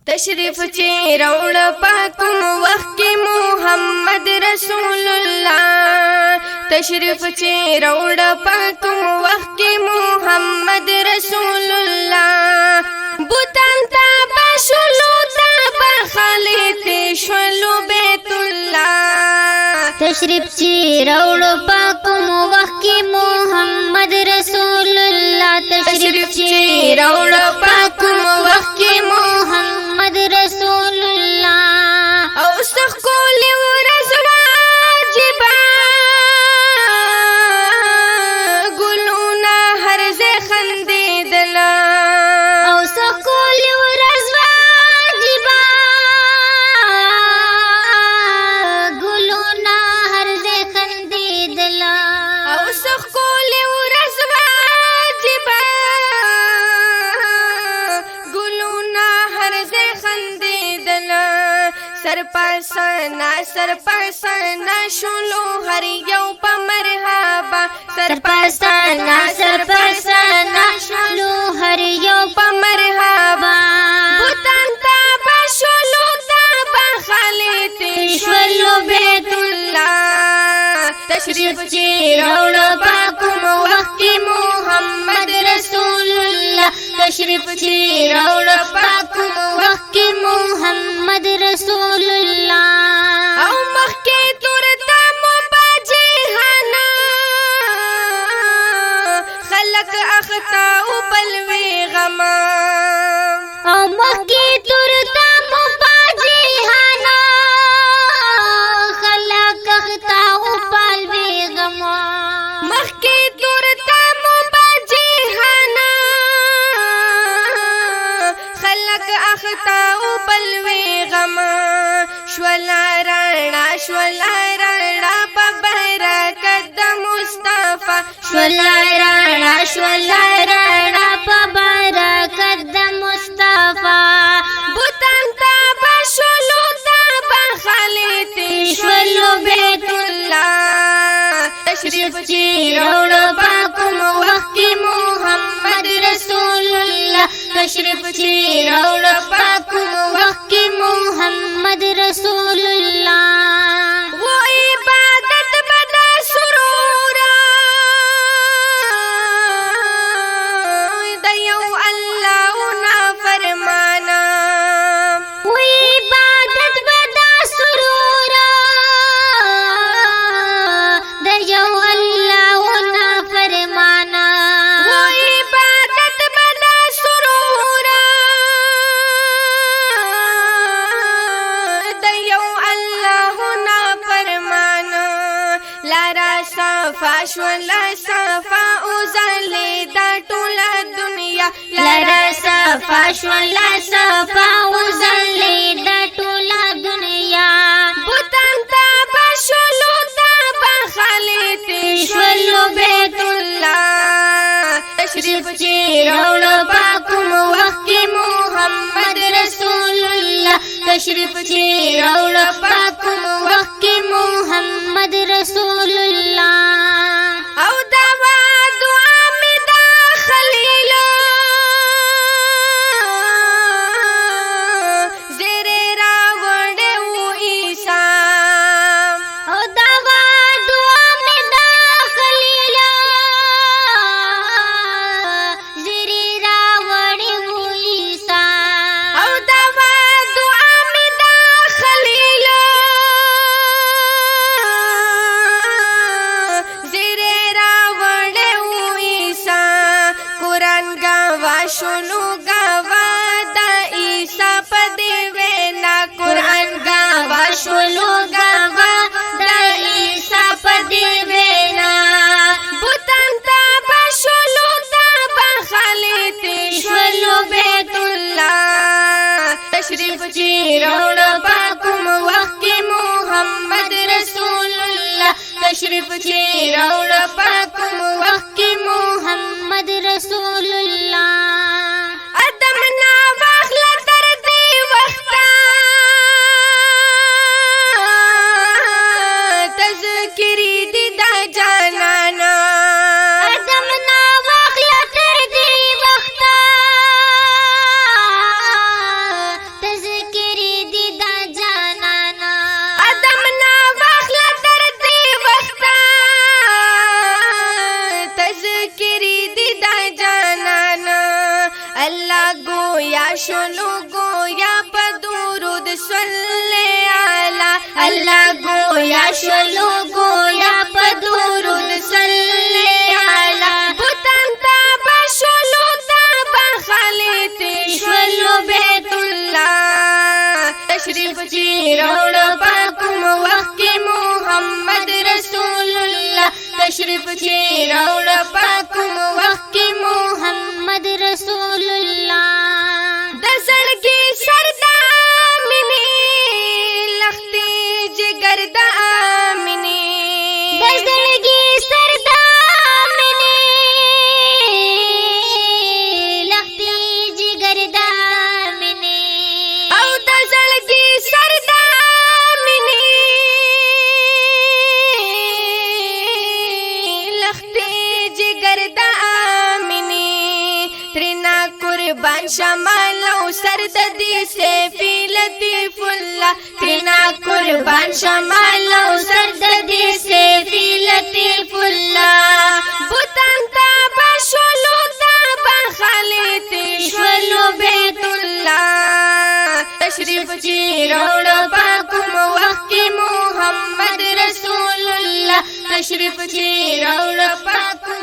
تشریف چې راوړ پاکم وخت کې محمد رسول الله تشریف چې راوړ پاکم وخت کې محمد رسول الله بوتان تا بشلو تا بخالت شلو بیت الله تشریف چې راوړ پاکم وخت کې محمد رسول الله تشریف چې راوړ پاکم وخت کې محمد رسول الله او سخول ورځ واجبا ګلونه هر ځای خندېدل او سخول ورځ واجبا ګلونه هر ځای خندېدل او سخول ورځ واجبا ګلونه هر ځای خندېدل سرپاسنا شلو هر یو په مرحبا سرپاسنا شلو هر یو په مرحبا بوتان تا بشلو تا بخالت شلو بیت الله تشریف چې راوړ پاکم وخت کې محمد رسول الله تشریف چې راوړ پاکم وخت کې محمد رسول الله او مخکې تورته مباجهانا خلق اخطا او بلوي غما او مخکې تورته مباجهانا خلق اخطا او بلوي غما مخکې تورته مباجهانا خلق اخطا او بلوي غما شولا رانا په برکت د مصطفی شولا رانا په برکت د مصطفی بوتان تا بشلو تا بخالت شلو بیت الله تشریف چې راوړ پاکم وخت کې محمد رسول الله تشریف چې راوړ پاکم وخت کې محمد رسول الله و عبادت بدا سرور د یو الله نا فرمانا و عبادت بدا سرور د یو الله نا فرمانا و عبادت بدا سرور د یو الله نا فرمانا لارا صفا او زلی دا ټول دنیا لرا صفا او زلی دا ټول دنیا بوتان تا بشلو تا بخالت شلو بیت الله تشریف چې راوړ پاکم وخت کې محمد رسول الله تشریف چې راوړ پاکم وخت کې محمد رسول الله او دوا دعا می دا خلیل زیر راوړې و عیسی او دوا دعا می دا خلیل زیر راوړې و عیسی او دوا دعا می دا خلیل زیر راوړې و عیسی قرآن گوا شنو گوا د عیسی په دی وینا قرآن گوا شنو گوا د عیسی په دی وینا بوتان تا بشلو تا بخالت شلو بیت الله تشریف چې راوړ پاکم وخت کې محمد رسول الله تشریف چې راوړ پاکم وخت کې محمد رسول الله ادم نا واخلا تر دی وختا تذکری دی دا جانانا ادم نا واخلا تر دی وختا الله گویا شلو گویا په درود صلی علی بوتان تا بشلو تا بخلیت شلو بیت الله تشریف چی روڑ پاکم وقت محمد رسول الله تشریف چی روڑ پاکم وقت محمد رسول الله د زړګي سردا منی لختي جگر د امني د زړګي سردا منی لختي جگر د منی او د زړګي سردا منی لختي جگر د امني ترنا قربان شمال او سر د دې سیفی لطیف الله ترنا قربان شمال او سر د دې سیفی لطیف الله بوتان تا بشلو تا بخلیت شلو بیت الله تشریف چی روڑ پاکم وقت محمد رسول الله تشریف چی روڑ پاکم